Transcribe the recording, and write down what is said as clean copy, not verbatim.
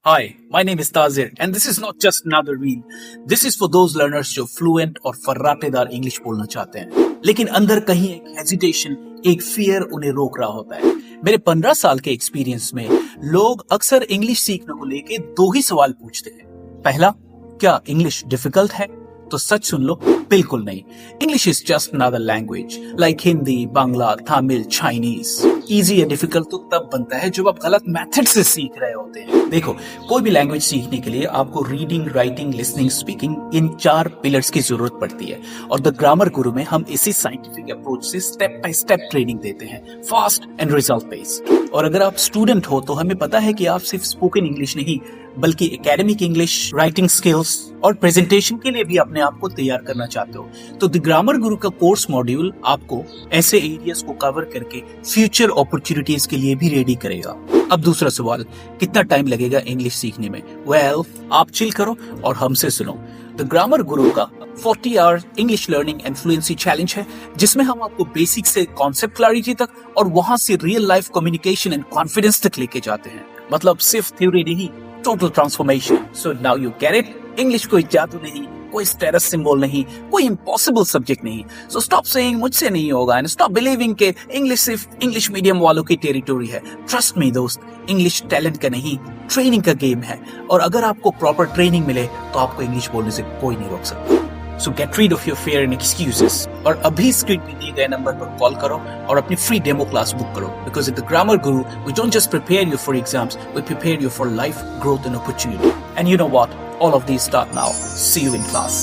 Hi, my name is Tazir, and this is not just another reel. This is for those learners जो fluent और फर्राटेदार English बोलना चाहते हैं, लेकिन अंदर कहीं एक हेजिटेशन, एक फियर उन्हें रोक रहा होता है। मेरे 15 साल के एक्सपीरियंस में लोग अक्सर इंग्लिश सीखने को लेके दो ही सवाल पूछते हैं। पहला, क्या इंग्लिश डिफिकल्ट है? तो सच सुन लो, बिल्कुल नहीं। English is just another language like Hindi, Bangla, Tamil, Chinese. Easy या डिफिकल्ट तो तब बनता है जब आप गलत मेथड से सीख रहे होते हैं। देखो, कोई भी लैंग्वेज सीखने के लिए आपको reading, writing, listening, speaking in 4 pillars की जरूरत पड़ती है। और द ग्रामर गुरु में हम इसी साइंटिफिक अप्रोच से स्टेप बाय स्टेप ट्रेनिंग देते हैं, फास्ट एंड रिजल्ट बेस्ड। और अगर आप स्टूडेंट हो तो हमें पता है कि आप सिर्फ स्पोकन इंग्लिश नहीं बल्कि एकेडमिक इंग्लिश, राइटिंग स्किल्स और प्रेजेंटेशन के लिए भी अपने आप को तैयार करना चाहते हो। तो द ग्रामर गुरु का कोर्स मॉड्यूल आपको ऐसे एरियाज को कवर करके फ्यूचर अपॉर्चुनिटीज के लिए भी रेडी करेगा। अब दूसरा सवाल, कितना टाइम लगेगा इंग्लिश सीखने में? वेल, आप चिल करो और हमसे सुनो। द ग्रामर गुरु का 40 hour English learning and fluency challenge है, जिसमें हम आपको बेसिक से कॉन्सेप्ट क्लैरिटी तक और वहां से real life communication and confidence तक लेके जाते हैं। मतलब सिर्फ थ्योरी नहीं, total transformation. So now you get it. English कोई जादू नहीं, कोई स्टेटस सिंबल नहीं, कोई इम्पॉसिबल सब्जेक्ट नहीं। सो स्टॉप सेइंग मुझसे नहीं होगा एंड स्टॉप बिलीविंग के इंग्लिश सिर्फ इंग्लिश मीडियम वालों की टेरिटोरी है। ट्रस्ट मी दोस्त, इंग्लिश टैलेंट का नहीं, ट्रेनिंग का गेम है। और अगर आपको प्रॉपर ट्रेनिंग मिले तो आपको इंग्लिश बोलने से कोई नहीं रोक सकता। So get rid of your fear and excuses. और अभी स्क्रीन पे दिए गए नंबर पर कॉल करो और अपनी फ्री डेमो क्लास बुक करो। Because at the Grammar Guru, we don't just prepare you for exams, we prepare you for life, growth and opportunity. And you know what? All of these start now. See you in class.